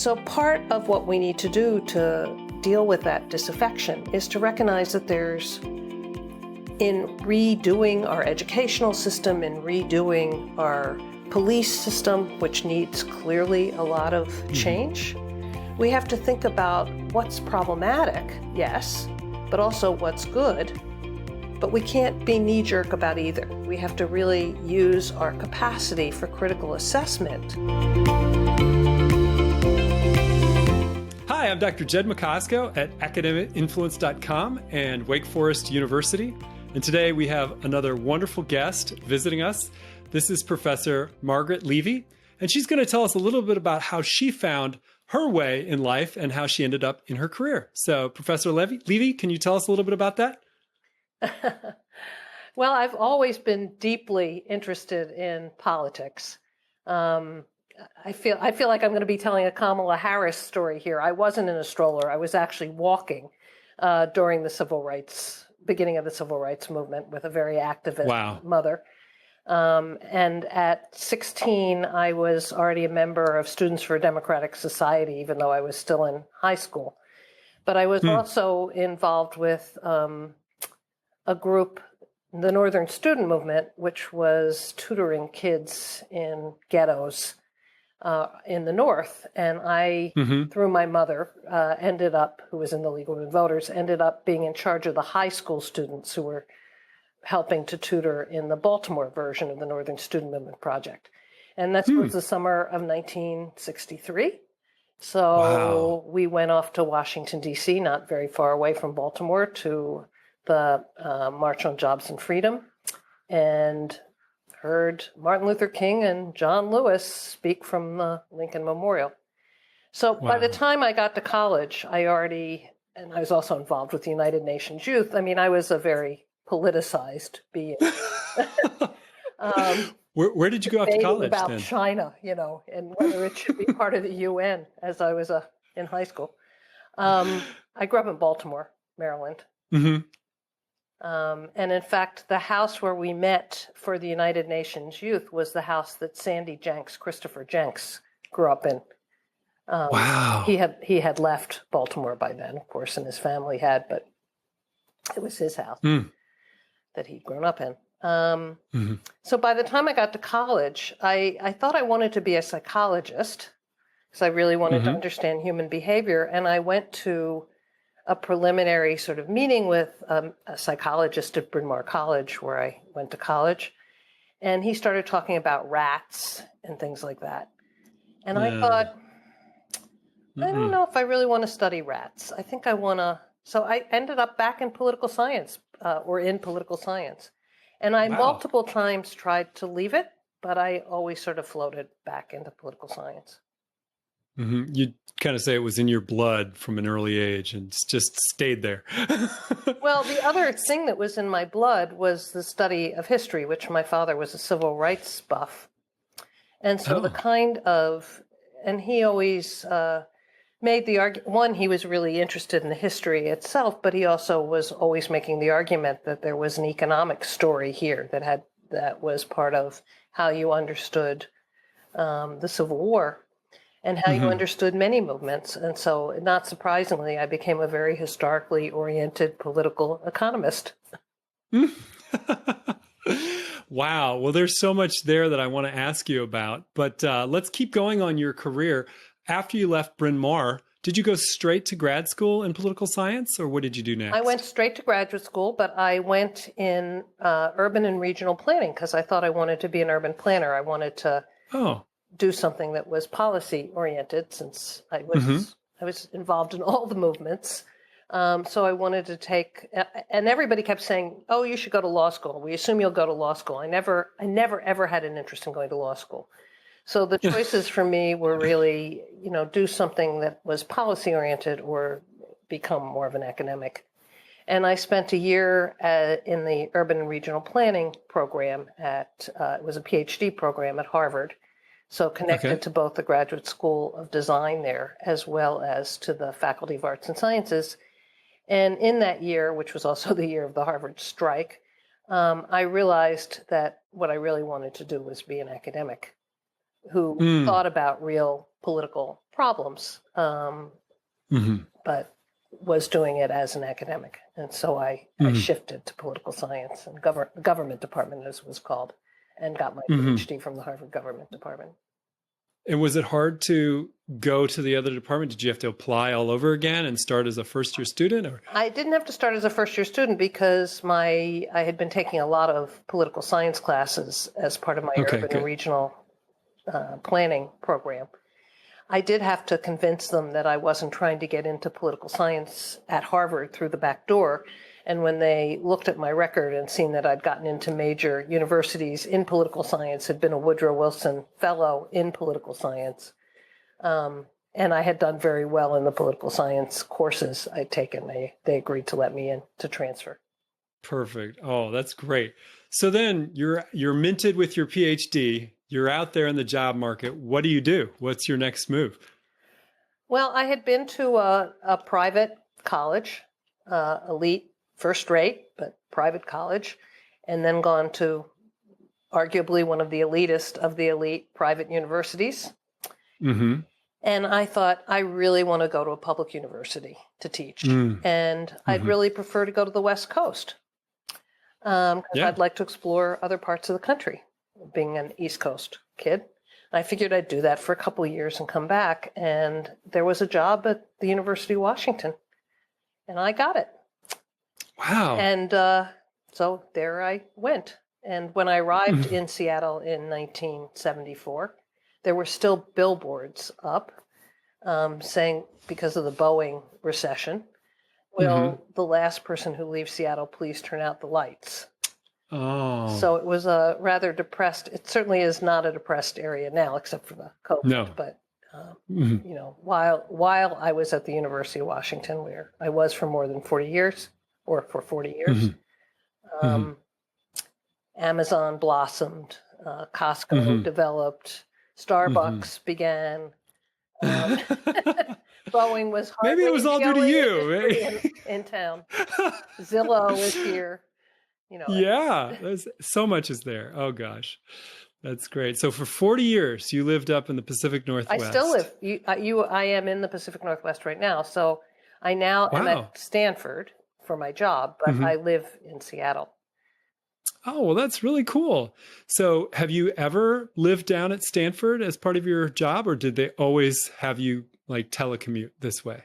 So part of what we need to do to deal with that disaffection is to recognize that there's, in redoing our educational system, in redoing our police system, which needs clearly a lot of change, we have to think about what's problematic, yes, but also what's good. But we can't be knee-jerk about either. We have to really use our capacity for critical assessment. Hi, I'm Dr. Jed Macosko at academicinfluence.com and Wake Forest University. And today we have another wonderful guest visiting us. This is Professor Margaret Levi, and she's going to tell us a little bit about how she found her way in life and how she ended up in her career. So, Professor Levi, can you tell us a little bit about that? Well, I've always been deeply interested in politics. I feel like I'm going to be telling a Kamala Harris story here. I wasn't in a stroller. I was actually walking during the beginning of the civil rights movement with a very activist mother. And at 16, I was already a member of Students for a Democratic Society, even though I was still in high school. But I was also involved with a group, the Northern Student Movement, which was tutoring kids in ghettos in the North. And I, through my mother, who was in the League of Women Voters, ended up being in charge of the high school students who were helping to tutor in the Baltimore version of the Northern Student Movement Project. And that was the summer of 1963. So we went off to Washington, D.C., not very far away from Baltimore, to the March on Jobs and Freedom, and heard Martin Luther King and John Lewis speak from the Lincoln Memorial. So by the time I got to college, and I was also involved with the United Nations Youth. I mean, I was a very politicized being. Where did you go after college about then? China, and whether it should be part of the UN as I was in high school. I grew up in Baltimore, Maryland. And in fact, the house where we met for the United Nations Youth was the house that Christopher Jenks, grew up in. He had left Baltimore by then, of course, and his family had, but it was his house that he'd grown up in. So by the time I got to college, I thought I wanted to be a psychologist because I really wanted to understand human behavior. And I went to a preliminary sort of meeting with a psychologist at Bryn Mawr College, where I went to college. And he started talking about rats and things like that. And I thought, I don't know if I really want to study rats. I think I want to. So I ended up back in political science, in political science. And I multiple times tried to leave it, but I always sort of floated back into political science. You kind of say it was in your blood from an early age and just stayed there. Well, the other thing that was in my blood was the study of history, which my father was a civil rights buff. And so and he always made the argument, one, he was really interested in the history itself, but he also was always making the argument that there was an economic story here that was part of how you understood the Civil War and how you understood many movements. And so, not surprisingly, I became a very historically oriented political economist. Wow. Well, there's so much there that I want to ask you about, but let's keep going on your career. After you left Bryn Mawr, did you go straight to grad school in political science, or what did you do next? I went straight to graduate school, but I went in urban and regional planning because I thought I wanted to be an urban planner. I wanted to do something that was policy oriented, since I was involved in all the movements. So I wanted to and everybody kept saying, "Oh, you should go to law school. We assume you'll go to law school." I never ever had an interest in going to law school. So the choices for me were really, do something that was policy oriented or become more of an academic. And I spent a year in the urban and regional planning program it was a PhD program at Harvard. So connected to both the Graduate School of Design there, as well as to the Faculty of Arts and Sciences. And in that year, which was also the year of the Harvard strike, I realized that what I really wanted to do was be an academic who thought about real political problems, but was doing it as an academic. And so I shifted to political science and government department, as it was called, and got my PhD from the Harvard Government Department. And was it hard to go to the other department? Did you have to apply all over again and start as a first-year student? Or? I didn't have to start as a first-year student because I had been taking a lot of political science classes as part of my urban and regional planning program. I did have to convince them that I wasn't trying to get into political science at Harvard through the back door. And when they looked at my record and seen that I'd gotten into major universities in political science, had been a Woodrow Wilson Fellow in political science, and I had done very well in the political science courses I'd taken, they agreed to let me in to transfer. Perfect. Oh, that's great. So then you're minted with your PhD. You're out there in the job market. What do? What's your next move? Well, I had been to a private college, elite, first rate, but private college, and then gone to arguably one of the elitist of the elite private universities. And I thought, I really want to go to a public university to teach. And I'd really prefer to go to the West Coast because I'd like to explore other parts of the country, being an East Coast kid. I figured I'd do that for a couple of years and come back. And there was a job at the University of Washington, and I got it. Wow. And so there I went. And when I arrived in Seattle in 1974, there were still billboards up saying, because of the Boeing recession, will the last person who leaves Seattle please turn out the lights? Oh. So it was a rather depressed, it certainly is not a depressed area now, except for the COVID. No. But, you know, while I was at the University of Washington, where I was for more than 40 years, or for 40 years, Amazon blossomed, Costco developed, Starbucks began. Boeing was hardly maybe it was all due to you in town. Zillow is here. You know. Yeah, so much is there. Oh gosh, that's great. So for 40 years, you lived up in the Pacific Northwest. I still live. I am in the Pacific Northwest right now. So I now am at Stanford for my job, but I live in Seattle. Oh, well, that's really cool. So have you ever lived down at Stanford as part of your job, or did they always have you like telecommute this way?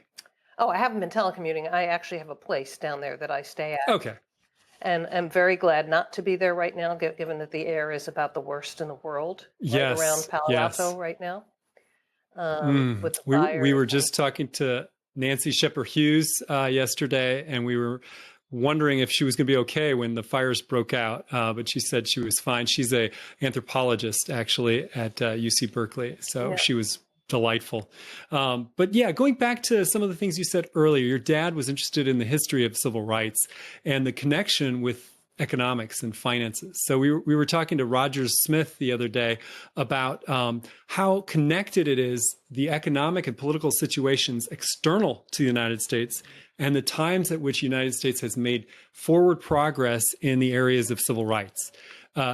Oh, I haven't been telecommuting. I actually have a place down there that I stay at. Okay. And I'm very glad not to be there right now, given that the air is about the worst in the world right around Palo Alto right now. With the fires. We were just talking to Nancy Shepherd-Hughes yesterday, and we were wondering if she was going to be okay when the fires broke out, but she said she was fine. She's an anthropologist, actually, at UC Berkeley, so she was delightful. But yeah, going back to some of the things you said earlier, your dad was interested in the history of civil rights and the connection with economics and finances. So we were talking to Roger Smith the other day about how connected it is, the economic and political situations external to the United States and the times at which the United States has made forward progress in the areas of civil rights.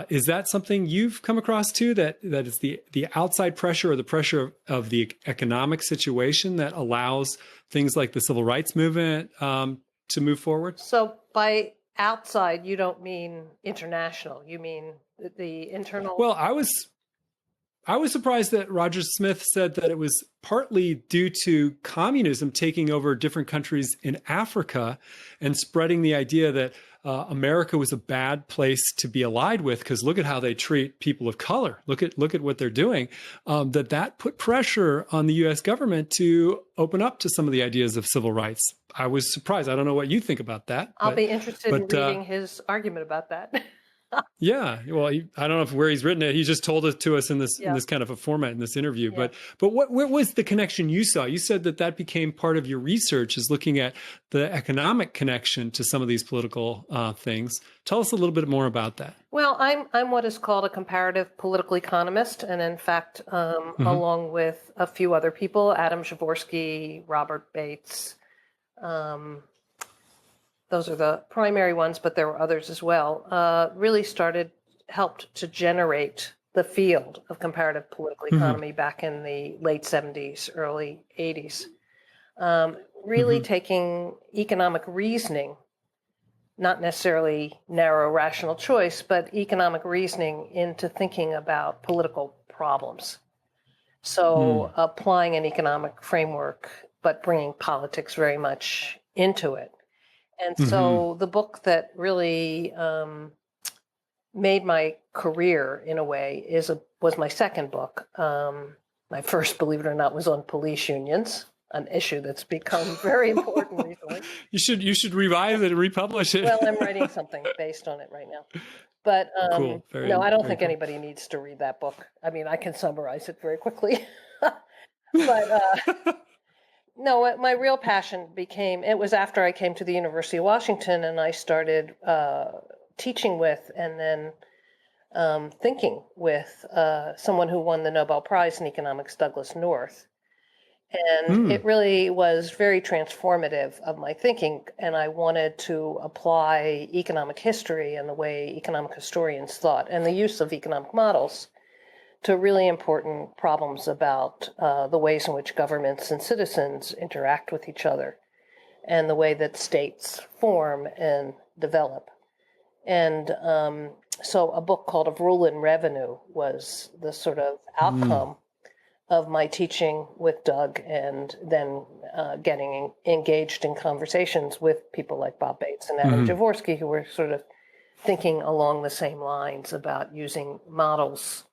Is that something you've come across too, that is the outside pressure or the pressure of the economic situation that allows things like the civil rights movement to move forward? So by outside, you don't mean international. You mean the internal? Well, I was surprised that Roger Smith said that it was partly due to communism taking over different countries in Africa and spreading the idea that America was a bad place to be allied with because look at how they treat people of color. Look at what they're doing. That put pressure on the U.S. government to open up to some of the ideas of civil rights. I was surprised. I don't know what you think about that. I'll be interested in reading his argument about that. Yeah, well, I don't know where he's written it. He just told it to us in this kind of a format in this interview. Yeah. But what was the connection you saw? You said that became part of your research, is looking at the economic connection to some of these political things. Tell us a little bit more about that. Well, I'm what is called a comparative political economist, and in fact, along with a few other people, Adam Jaworski, Robert Bates. Those are the primary ones, but there were others as well, really helped to generate the field of comparative political economy back in the late 70s, early 80s. Really taking economic reasoning, not necessarily narrow rational choice, but economic reasoning into thinking about political problems. So applying an economic framework, but bringing politics very much into it. And so the book that really made my career in a way was my second book. My first, believe it or not, was on police unions, an issue that's become very important recently. You should revise it and republish it. Well, I'm writing something based on it right now. But cool. No, I don't think anybody needs to read that book. I mean, I can summarize it very quickly. But no, my real passion it was after I came to the University of Washington and I started teaching with and then thinking with someone who won the Nobel Prize in Economics, Douglas North. And it really was very transformative of my thinking. And I wanted to apply economic history and the way economic historians thought and the use of economic models to really important problems about the ways in which governments and citizens interact with each other and the way that states form and develop. And so a book called Of Rule and Revenue was the sort of outcome of my teaching with Doug and then getting engaged in conversations with people like Bob Bates and Adam Jaworski, who were sort of thinking along the same lines about using models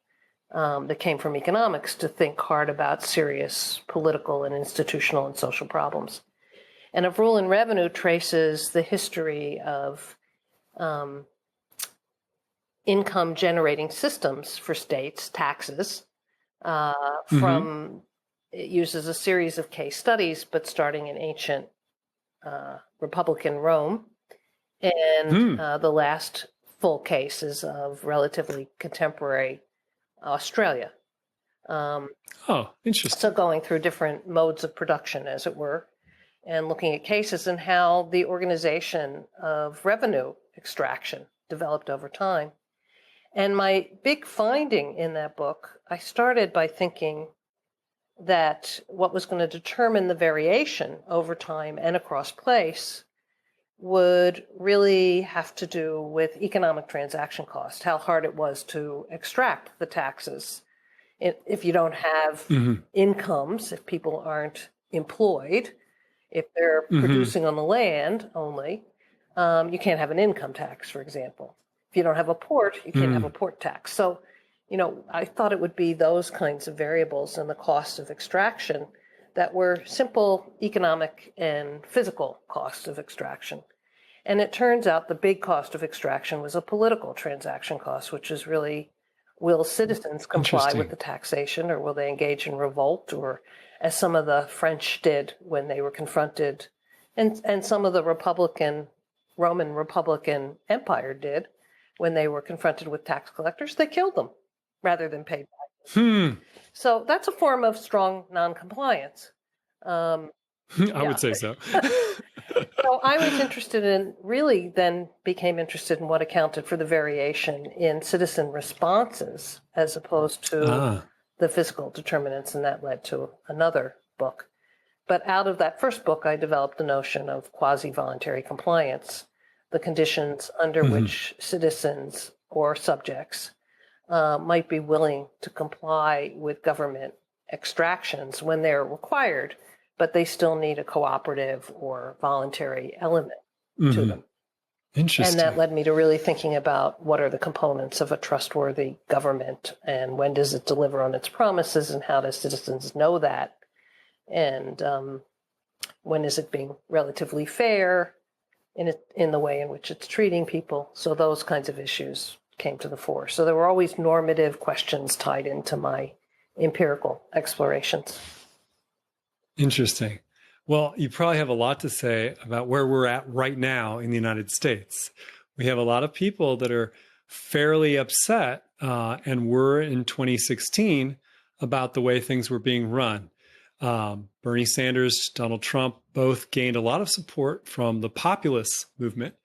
that came from economics to think hard about serious political and institutional and social problems. And Of Rule and Revenue traces the history of income generating systems for states, taxes, it uses a series of case studies, but starting in ancient Republican Rome. And the last full case is of relatively contemporary Australia. Interesting. So going through different modes of production, as it were, and looking at cases and how the organization of revenue extraction developed over time. And my big finding in that book, I started by thinking that what was going to determine the variation over time and across place would really have to do with economic transaction cost, how hard it was to extract the taxes. If you don't have incomes, if people aren't employed, if they're producing on the land only, you can't have an income tax, for example. If you don't have a port, you can't have a port tax. So, I thought it would be those kinds of variables and the cost of extraction that were simple economic and physical costs of extraction. And it turns out the big cost of extraction was a political transaction cost, which is really, will citizens comply with the taxation, or will they engage in revolt, or as some of the French did when they were confronted, and some of the Roman Republican Empire did when they were confronted with tax collectors, they killed them rather than pay back. So that's a form of strong noncompliance. I would say so. So I was interested in, really then became interested in what accounted for the variation in citizen responses as opposed to the physical determinants, and that led to another book. But out of that first book, I developed the notion of quasi-voluntary compliance, the conditions under which citizens or subjects might be willing to comply with government extractions when they're required, but they still need a cooperative or voluntary element to them. Interesting. And that led me to really thinking about what are the components of a trustworthy government, and when does it deliver on its promises, and how do citizens know that, and when is it being relatively fair in the way in which it's treating people. So those kinds of issues came to the fore. So there were always normative questions tied into my empirical explorations. Interesting. Well, you probably have a lot to say about where we're at right now in the United States. We have a lot of people that are fairly upset, and were in 2016, about the way things were being run. Bernie Sanders, Donald Trump both gained a lot of support from the populist movement,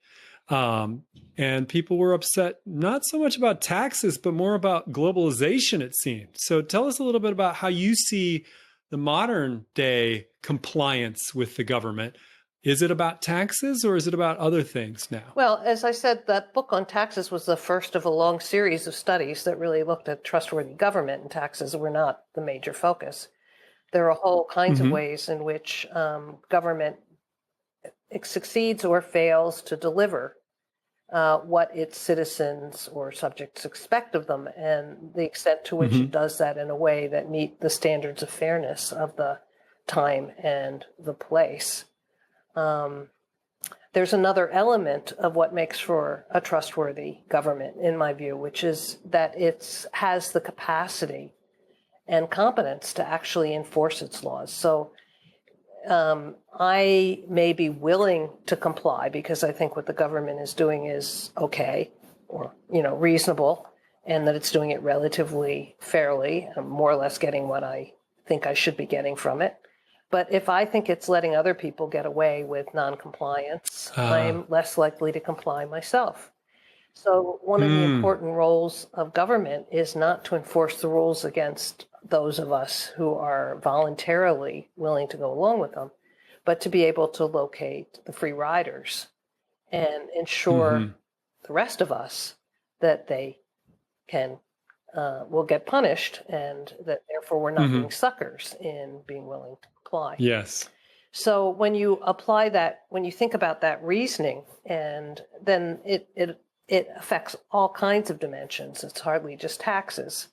And people were upset, not so much about taxes, but more about globalization, it seemed. So tell us a little bit about how you see the modern day compliance with the government. Is it about taxes or is it about other things now? Well, as I said, that book on taxes was the first of a long series of studies that really looked at trustworthy government, and taxes were not the major focus. There are whole kinds of ways in which government succeeds or fails to deliver what its citizens or subjects expect of them, and the extent to which it does that in a way that meet the standards of fairness of the time and the place. There's another element of what makes for a trustworthy government, in my view, which is that it has the capacity and competence to actually enforce its laws. So I may be willing to comply because I think what the government is doing is okay or, reasonable, and that it's doing it relatively fairly. I'm more or less getting what I think I should be getting from it. But if I think it's letting other people get away with noncompliance, I'm less likely to comply myself. So one of the important roles of government is not to enforce the rules against those of us who are voluntarily willing to go along with them, but to be able to locate the free riders and ensure the rest of us that they will get punished, and that therefore we're not being suckers in being willing to comply. Yes. So when you apply that, when you think about that reasoning, and then it affects all kinds of dimensions. It's hardly just taxes.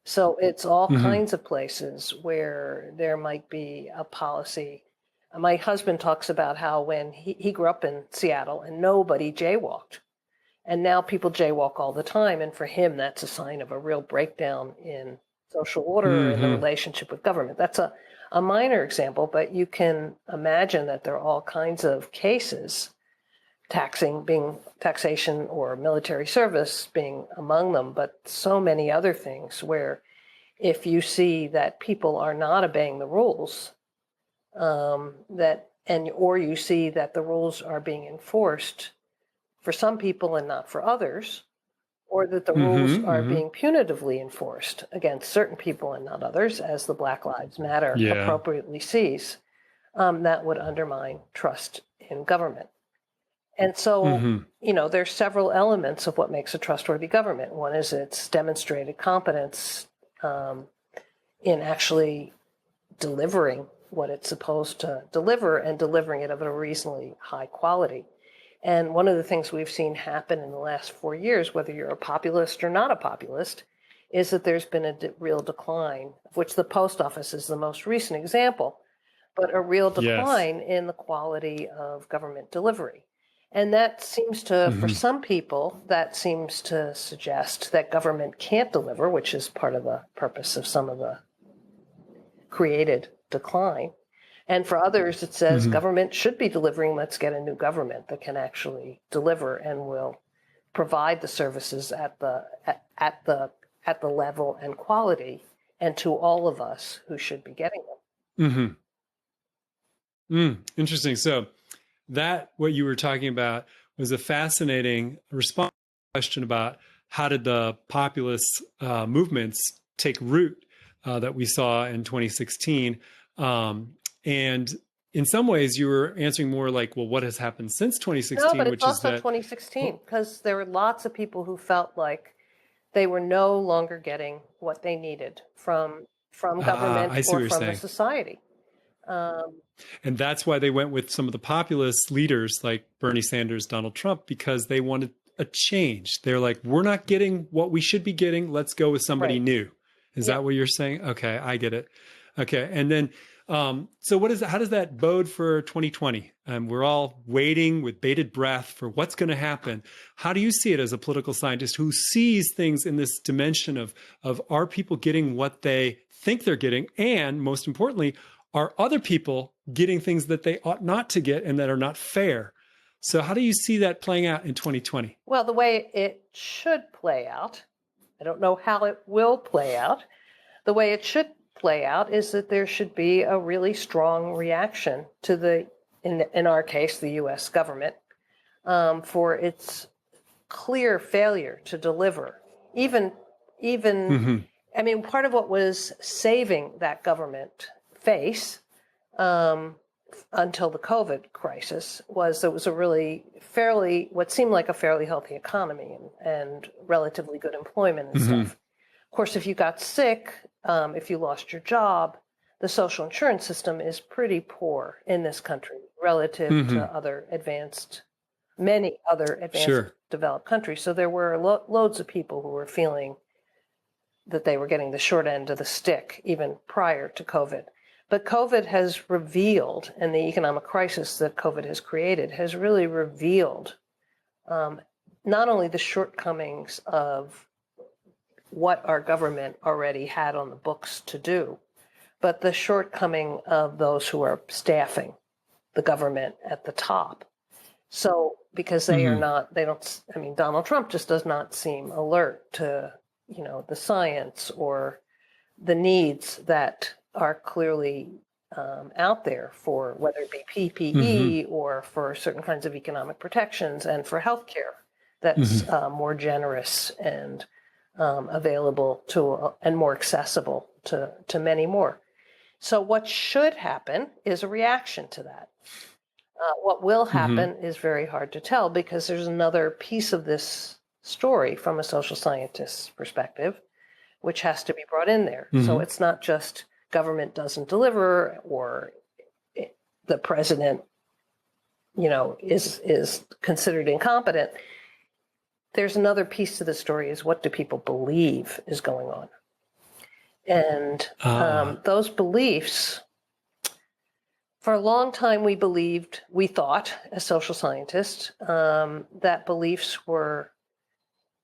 So it's all kinds of places where there might be a policy. My husband talks about how when he grew up in Seattle and nobody jaywalked. And now people jaywalk all the time. And for him, that's a sign of a real breakdown in social order and the relationship with government. That's a minor example, but you can imagine that there are all kinds of cases, taxation or military service being among them, but so many other things where if you see that people are not obeying the rules, or you see that the rules are being enforced for some people and not for others, or that the rules are being punitively enforced against certain people and not others, as the Black Lives Matter appropriately sees, that would undermine trust in government. And so, there's several elements of what makes a trustworthy government. One is its demonstrated competence in actually delivering what it's supposed to deliver and delivering it of a reasonably high quality. And one of the things we've seen happen in the last 4 years, whether you're a populist or not a populist, is that there's been a real decline, of which the post office is the most recent example, but a real decline in the quality of government delivery. And that seems to, for some people, that seems to suggest that government can't deliver, which is part of the purpose of some of the created decline. And for others, it says government should be delivering. Let's get a new government that can actually deliver and will provide the services at the level and quality, and to all of us who should be getting them. Interesting. So that what you were talking about was a fascinating response to the question about how did the populist movements take root that we saw in 2016. And in some ways, you were answering more like, well, what has happened since 2016? No, but it's also 2016, because there were lots of people who felt like they were no longer getting what they needed from government or from the society. And that's why they went with some of the populist leaders like Bernie Sanders, Donald Trump, because they wanted a change. They're like, we're not getting what we should be getting. Let's go with somebody new. Is that what you're saying? Okay, I get it. Okay. And then, so how does that bode for 2020? We're all waiting with bated breath for what's going to happen. How do you see it as a political scientist who sees things in this dimension of are people getting what they think they're getting? And most importantly, are other people getting things that they ought not to get and that are not fair? So how do you see that playing out in 2020? Well, the way it should play out, I don't know how it will play out. The way it should play out is that there should be a really strong reaction to in our case, the U.S. government, for its clear failure to deliver. Even, I mean, part of what was saving that government face until the COVID crisis was there was a really what seemed like a fairly healthy economy and relatively good employment and stuff. Of course, if you got sick, if you lost your job, the social insurance system is pretty poor in this country relative to many other advanced developed countries. So there were loads of people who were feeling that they were getting the short end of the stick even prior to COVID. But COVID has revealed, and the economic crisis that COVID has created has really revealed not only the shortcomings of what our government already had on the books to do, but the shortcoming of those who are staffing the government at the top. So, because they are not, Donald Trump just does not seem alert to, the science or the needs that are clearly out there for whether it be PPE or for certain kinds of economic protections and for healthcare that's more generous and available to and more accessible to many more. So what should happen is a reaction to that. What will happen is very hard to tell because there's another piece of this story from a social scientist's perspective, which has to be brought in there. So it's not just government doesn't deliver or the president, is considered incompetent. There's another piece to the story is what do people believe is going on? And those beliefs, for a long time we thought as social scientists, that beliefs were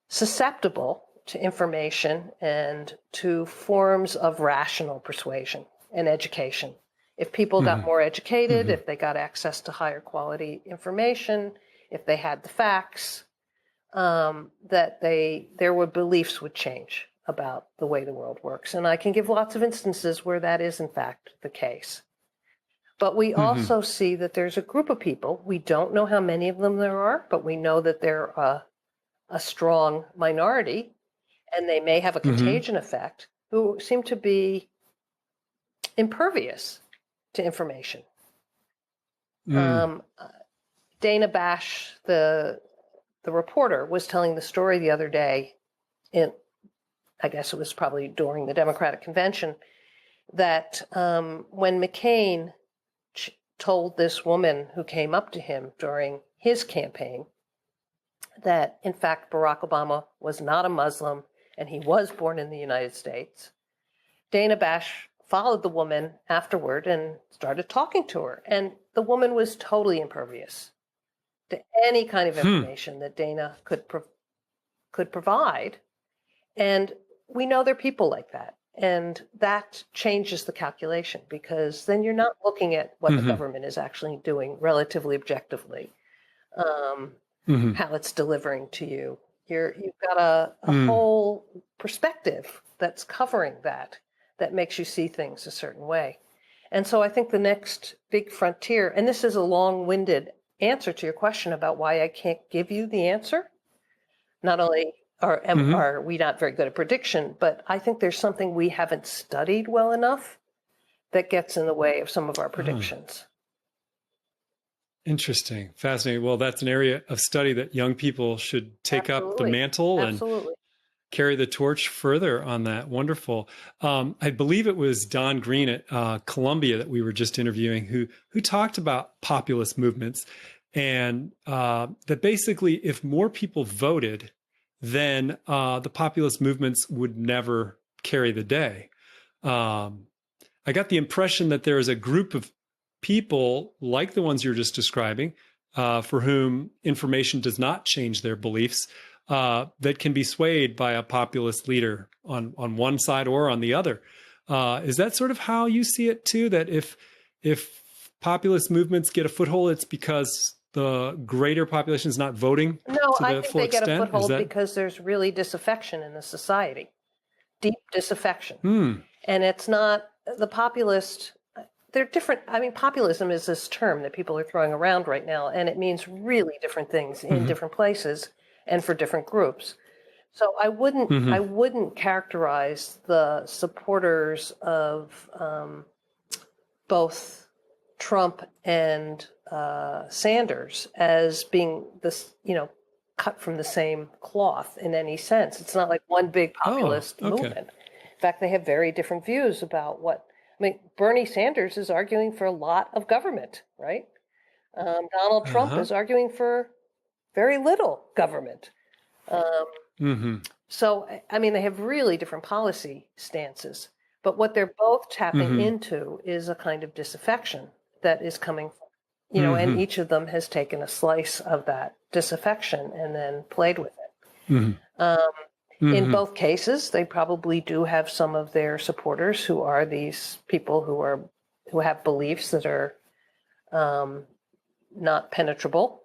susceptible to information and to forms of rational persuasion and education. If people got more educated, if they got access to higher quality information, if they had the facts, that their beliefs would change about the way the world works. And I can give lots of instances where that is in fact the case. But we also see that there's a group of people, we don't know how many of them there are, but we know that they're a strong minority, and they may have a contagion effect, who seem to be impervious to information. Dana Bash, the reporter, was telling the story the other day, I guess it was probably during the Democratic convention, that when McCain told this woman who came up to him during his campaign that, in fact, Barack Obama was not a Muslim and he was born in the United States, Dana Bash followed the woman afterward and started talking to her. And the woman was totally impervious to any kind of information that Dana could provide. And we know there are people like that. And that changes the calculation because then you're not looking at what the government is actually doing relatively objectively, how it's delivering to you. You've got a whole perspective that's covering that makes you see things a certain way. And so I think the next big frontier, and this is a long-winded answer to your question about why I can't give you the answer. Not only are we not very good at prediction, but I think there's something we haven't studied well enough that gets in the way of some of our predictions. Interesting. Fascinating. Well, that's an area of study that young people should take up the mantle and carry the torch further on that. Wonderful. I believe it was Don Green at Columbia that we were just interviewing who talked about populist movements and that basically if more people voted, then the populist movements would never carry the day. I got the impression that there is a group of people like the ones you're just describing, for whom information does not change their beliefs, that can be swayed by a populist leader on one side or on the other. Is that sort of how you see it too? That if populist movements get a foothold, it's because the greater population is not voting to the full extent? No, I think they get a foothold because there's really disaffection in the society, deep disaffection. And it's not the populist. they're different. I mean, populism is this term that people are throwing around right now, and it means really different things in different places and for different groups. So I wouldn't characterize the supporters of both Trump and Sanders as being this, cut from the same cloth in any sense. It's not like one big populist movement. In fact, they have very different views about Bernie Sanders is arguing for a lot of government, right? Donald Trump is arguing for very little government. So, I mean, they have really different policy stances. But what they're both tapping into is a kind of disaffection that is coming from, and each of them has taken a slice of that disaffection and then played with it. In both cases, they probably do have some of their supporters who are these people who have beliefs that are not penetrable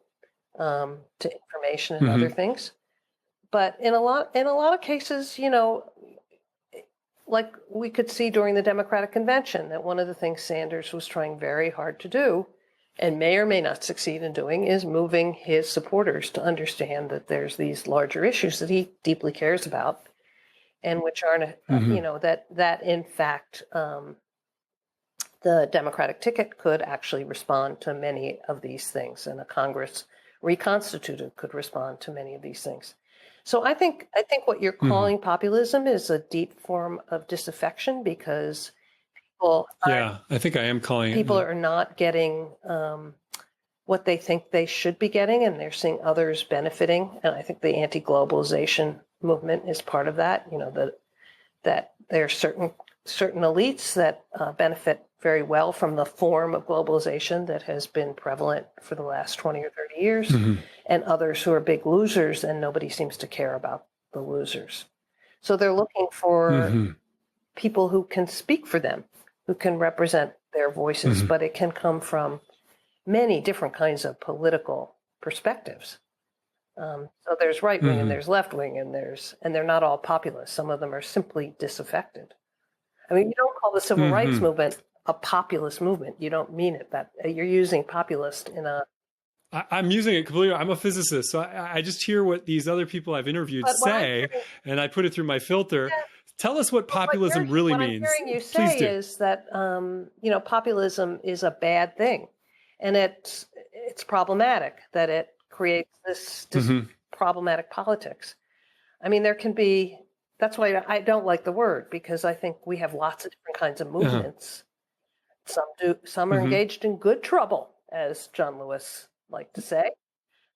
to information and other things. But in a lot of cases, like we could see during the Democratic Convention, that one of the things Sanders was trying very hard to do, and may or may not succeed in doing, is moving his supporters to understand that there's these larger issues that he deeply cares about, and which aren't, that in fact, the Democratic ticket could actually respond to many of these things, and a Congress reconstituted could respond to many of these things. So I think what you're calling populism is a deep form of disaffection, because I think I am calling people are not getting what they think they should be getting, and they're seeing others benefiting. And I think the anti-globalization movement is part of that. That there are certain elites that benefit very well from the form of globalization that has been prevalent for the last 20 or 30 years, and others who are big losers, and nobody seems to care about the losers. So they're looking for people who can speak for them, who can represent their voices, but it can come from many different kinds of political perspectives. So there's right wing and there's left wing, and they're not all populist. Some of them are simply disaffected. I mean, you don't call the civil rights movement a populist movement. You don't mean it. That you're using populist in a. I'm using it completely. I'm a physicist, so I just hear what these other people I've interviewed say, and I put it through my filter. Yeah. Tell us what populism really means. What I'm hearing you say is that populism is a bad thing, and it's problematic, that it creates this problematic politics. I mean, there can be. That's why I don't like the word, because I think we have lots of different kinds of movements. Some are engaged in good trouble, as John Lewis liked to say,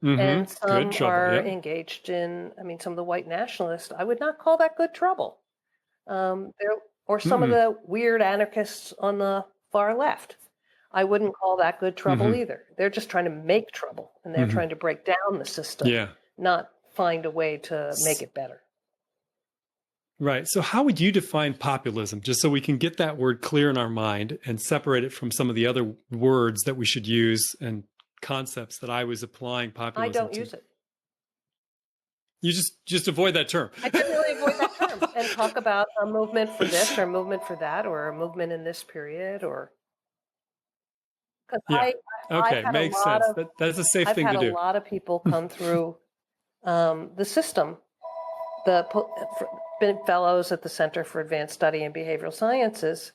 and some are engaged in. I mean, some of the white nationalists, I would not call that good trouble. Or some of the weird anarchists on the far left, I wouldn't call that good trouble either. They're just trying to make trouble, and they're trying to break down the system, not find a way to make it better. Right. So how would you define populism, just so we can get that word clear in our mind and separate it from some of the other words that we should use and concepts that I was applying populism to? I don't use it. You just avoid that term. I generally avoid that term and talk about a movement for this or a movement for that, or a movement in this period, or. Makes sense. That's a safe thing to do. I've had a lot of people come through the system, been fellows at the Center for Advanced Study in Behavioral Sciences,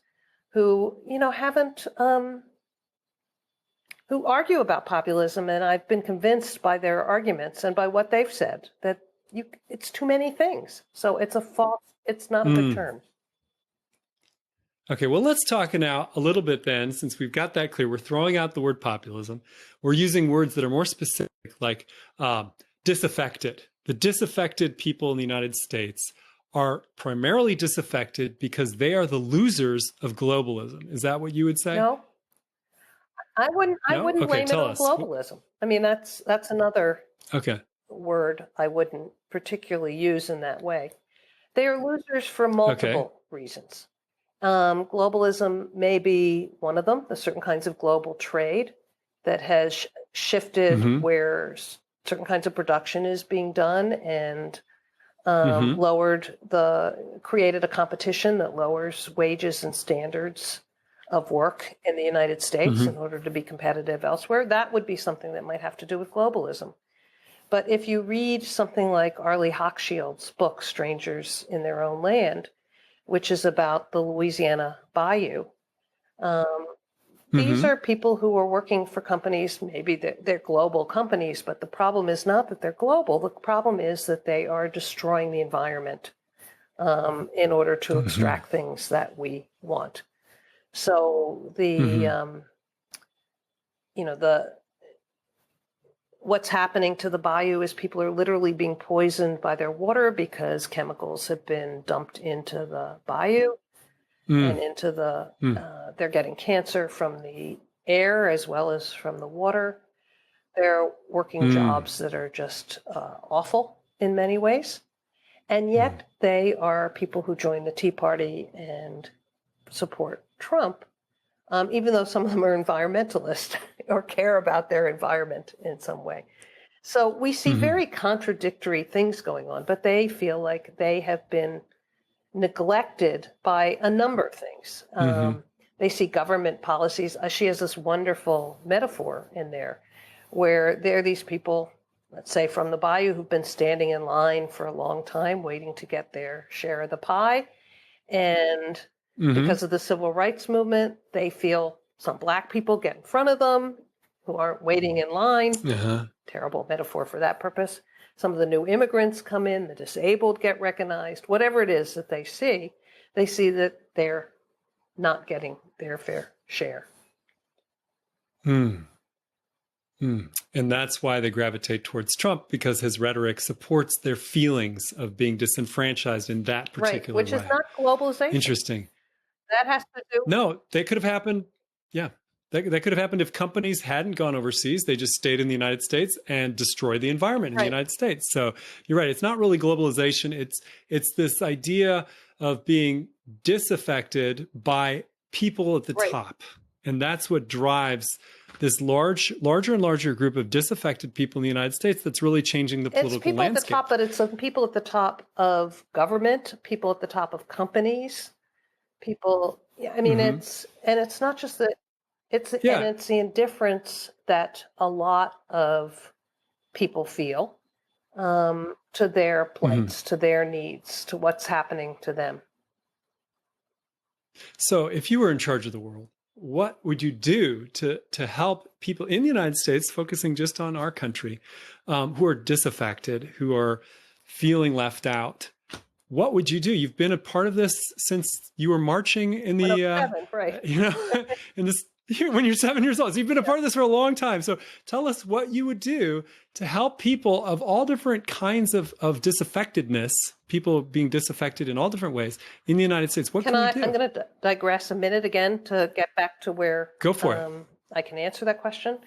who haven't who argue about populism, and I've been convinced by their arguments and by what they've said that it's too many things. So it's not a good term. Okay, well, let's talk now a little bit then, since we've got that clear. We're throwing out the word populism. We're using words that are more specific, like disaffected. The disaffected people in the United States are primarily disaffected because they are the losers of globalism. Is that what you would say? No, I wouldn't blame it on globalism. I mean, that's another word I wouldn't particularly use in that way. They are losers for multiple reasons. Globalism may be one of them, the certain kinds of global trade that has shifted where certain kinds of production is being done, and created a competition that lowers wages and standards of work in the United States in order to be competitive elsewhere. That would be something that might have to do with globalism. But if you read something like Arlie Hochschild's book, Strangers in Their Own Land, which is about the Louisiana Bayou, these are people who are working for companies, maybe they're global companies, but the problem is not that they're global. The problem is that they are destroying the environment in order to extract things that we want. So what's happening to the bayou is people are literally being poisoned by their water because chemicals have been dumped into the bayou. And into they're getting cancer from the air as well as from the water. They're working jobs that are just awful in many ways. And yet they are people who join the Tea Party and support Trump, even though some of them are environmentalists or care about their environment in some way. So we see very contradictory things going on, but they feel like they have been neglected by a number of things. They see government policies. She has this wonderful metaphor in there where there are these people, let's say from the bayou, who've been standing in line for a long time waiting to get their share of the pie. And because of the civil rights movement, they feel some black people get in front of them who aren't waiting in line. Terrible metaphor for that purpose. Some of the new immigrants come in, the disabled get recognized, whatever it is that they see that they're not getting their fair share. And that's why they gravitate towards Trump, because his rhetoric supports their feelings of being disenfranchised in that particular way. Which is not globalization. Interesting. That has to do... No, that could have happened. Yeah. That could have happened if companies hadn't gone overseas. They just stayed in the United States and destroyed the environment in the United States. So you're right. It's not really globalization. It's this idea of being disaffected by people at the top. And that's what drives this larger and larger group of disaffected people in the United States that's really changing the political landscape. It's people at the top, but it's people at the top of government, people at the top of companies, people, it's not just that. And it's the indifference that a lot of people feel to their plights, to their needs, to what's happening to them. So if you were in charge of the world, what would you do to help people in the United States, focusing just on our country, who are disaffected, who are feeling left out? What would you do? You've been a part of this since you were marching in the, in this, when you're 7 years old. So you've been a part of this for a long time. So tell us what you would do to help people of all different kinds of disaffectedness, people being disaffected in all different ways in the United States. What can we do? I'm going to digress a minute again to get back to where Go for it. I can answer that question.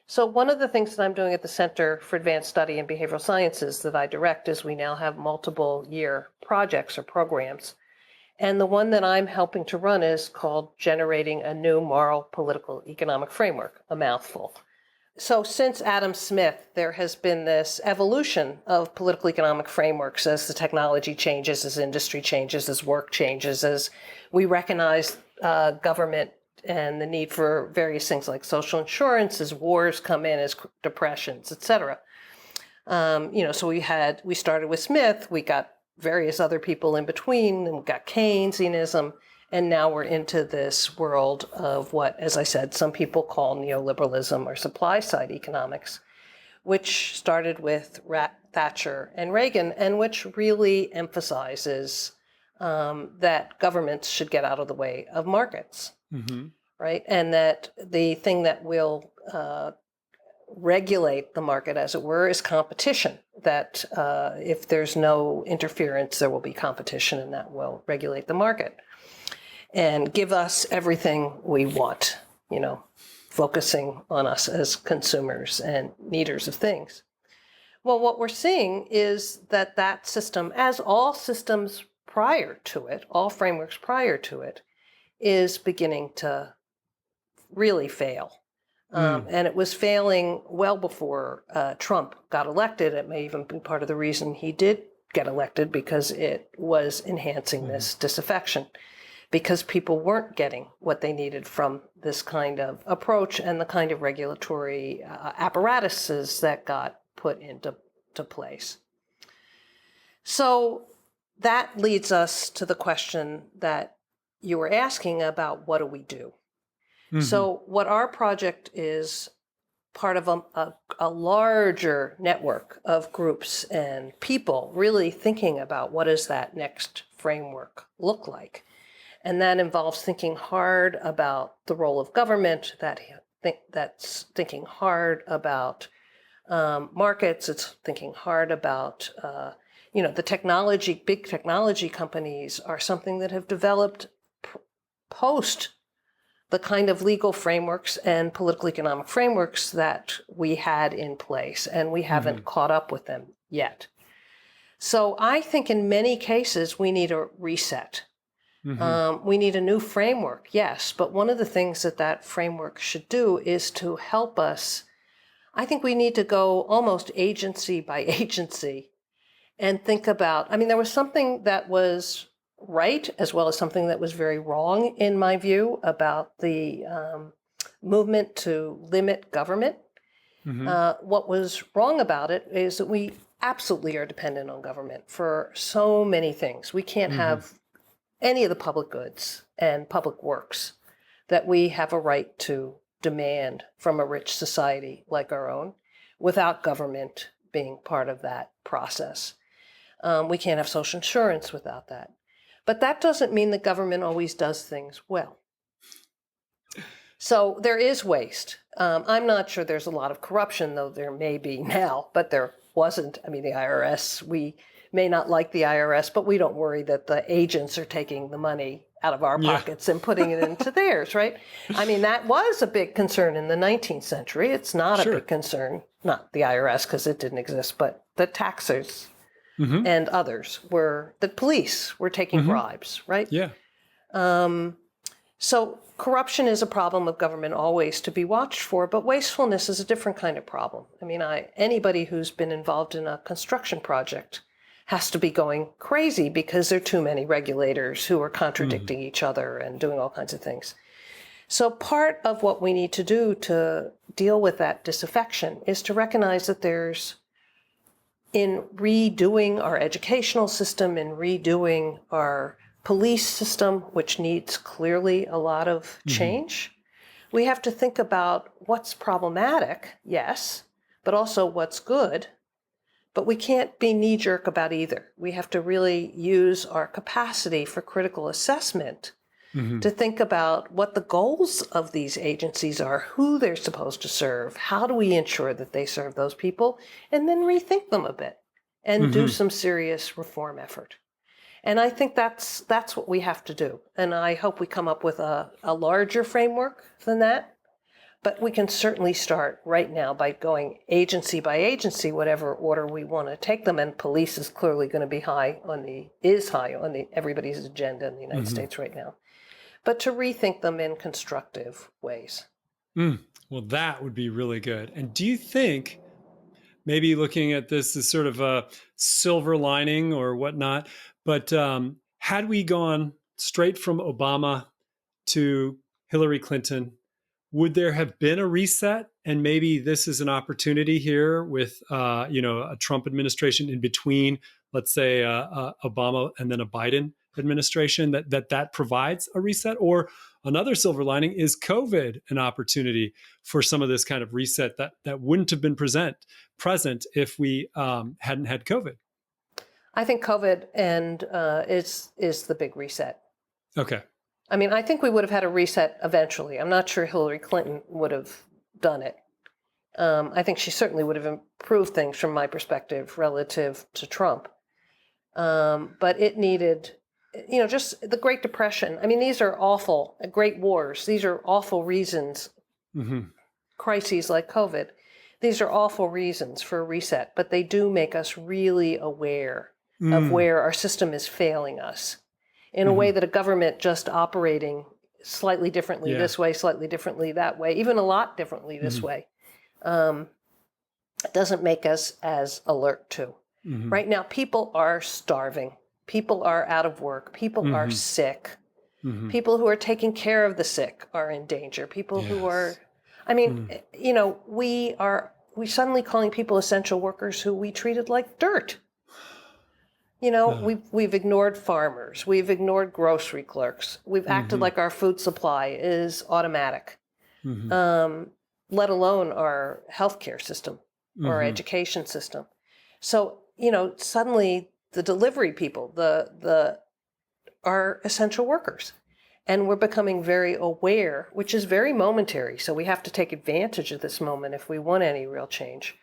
So one of the things that I'm doing at the Center for Advanced Study in Behavioral Sciences that I direct is we now have multiple year projects or programs. And the one that I'm helping to run is called Generating a New Moral, Political, Economic Framework, a mouthful. So since Adam Smith, there has been this evolution of political economic frameworks as the technology changes, as industry changes, as work changes, as we recognize government and the need for various things like social insurance, as wars come in, as depressions, et cetera. So we started with Smith, we got various other people in between, and we got Keynesianism, and now we're into this world of what, as I said, some people call neoliberalism or supply-side economics, which started with Thatcher and Reagan, and which really emphasizes that governments should get out of the way of markets, right? And that the thing that will regulate the market, as it were, is competition. That if there's no interference, there will be competition, and that will regulate the market and give us everything we want, focusing on us as consumers and needers of things. Well, what we're seeing is that system, as all systems prior to it, all frameworks prior to it, is beginning to really fail. And it was failing well before Trump got elected. It may even be part of the reason he did get elected, because it was enhancing this disaffection. because people weren't getting what they needed from this kind of approach and the kind of regulatory apparatuses that got put into place. So that leads us to the question that you were asking about, what do we do? So what our project is part of a larger network of groups and people really thinking about what does that next framework look like. And that involves thinking hard about the role of government, that's thinking hard about markets, it's thinking hard about, the big technology companies are something that have developed post the kind of legal frameworks and political economic frameworks that we had in place, and we haven't caught up with them yet. So I think in many cases we need a reset. We need a new framework, yes, but one of the things that framework should do is to help us. I think we need to go almost agency by agency and think about, there was something that was right as well as something that was very wrong, in my view, about the movement to limit government. What was wrong about it is that we absolutely are dependent on government for so many things. We can't have any of the public goods and public works that we have a right to demand from a rich society like our own without government being part of that process. We can't have social insurance without that. But that doesn't mean the government always does things well. So there is waste. I'm not sure there's a lot of corruption, though there may be now, but there wasn't. The IRS, we may not like the IRS, but we don't worry that the agents are taking the money out of our pockets and putting it into theirs, right? That was a big concern in the 19th century. It's not a big concern, not the IRS because it didn't exist, but the taxers and others the police were taking bribes, right? Yeah. So corruption is a problem of government always to be watched for, but wastefulness is a different kind of problem. Anybody who's been involved in a construction project has to be going crazy because there are too many regulators who are contradicting each other and doing all kinds of things. So part of what we need to do to deal with that disaffection is to recognize that in redoing our educational system, in redoing our police system, which needs clearly a lot of change, we have to think about what's problematic, yes, but also what's good. But we can't be knee-jerk about either. We have to really use our capacity for critical assessment to think about what the goals of these agencies are, who they're supposed to serve, how do we ensure that they serve those people, and then rethink them a bit and do some serious reform effort. And I think that's what we have to do. And I hope we come up with a larger framework than that. But we can certainly start right now by going agency by agency, whatever order we want to take them. And police is clearly going to be high on everybody's agenda in the United States right now. But to rethink them in constructive ways. Well, that would be really good. And do you think, maybe looking at this as sort of a silver lining or whatnot, but had we gone straight from Obama to Hillary Clinton, would there have been a reset? And maybe this is an opportunity here with, a Trump administration in between, let's say, Obama and then a Biden administration, that provides a reset? Or another silver lining, is COVID an opportunity for some of this kind of reset that wouldn't have been present if we hadn't had COVID? I think COVID is the big reset. Okay. I think we would have had a reset eventually. I'm not sure Hillary Clinton would have done it. I think she certainly would have improved things from my perspective relative to Trump. But it needed, just the Great Depression. These are awful, great wars. These are awful reasons, crises like COVID. These are awful reasons for a reset, but they do make us really aware of where our system is failing us in a way that a government just operating slightly differently this way, slightly differently that way, even a lot differently this way, doesn't make us as alert to. Right now, people are starving. People are out of work. People are sick. People who are taking care of the sick are in danger. People who are, I mean, we suddenly calling people essential workers who we treated like dirt. We've ignored farmers. We've ignored grocery clerks. We've acted like our food supply is automatic, let alone our healthcare system or our education system. So, suddenly the delivery people, are essential workers. And we're becoming very aware, which is very momentary. So we have to take advantage of this moment if we want any real change.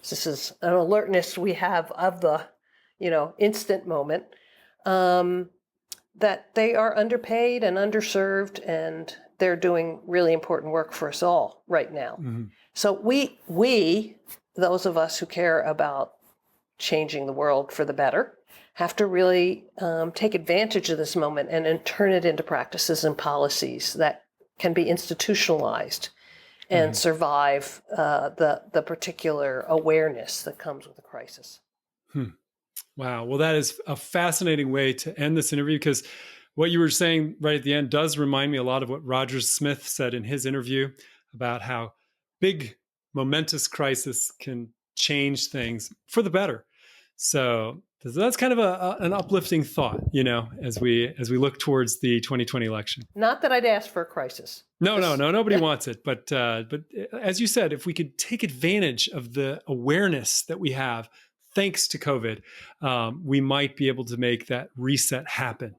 This is an alertness we have of the, instant moment, that they are underpaid and underserved, and they're doing really important work for us all right now. So we, those of us who care about changing the world for the better, have to really take advantage of this moment and turn it into practices and policies that can be institutionalized and survive the particular awareness that comes with a crisis. Wow. Well, that is a fascinating way to end this interview, because what you were saying right at the end does remind me a lot of what Roger Smith said in his interview about how big, momentous crisis can change things for the better. So that's kind of an uplifting thought, as we look towards the 2020 election. Not that I'd ask for a crisis. No, nobody wants it. But as you said, if we could take advantage of the awareness that we have, thanks to COVID, we might be able to make that reset happen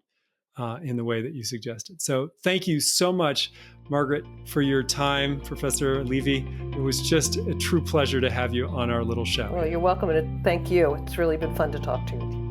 in the way that you suggested. So thank you so much, Margaret, for your time, Professor Levi. It was just a true pleasure to have you on our little show. Well, you're welcome, and thank you. It's really been fun to talk to you.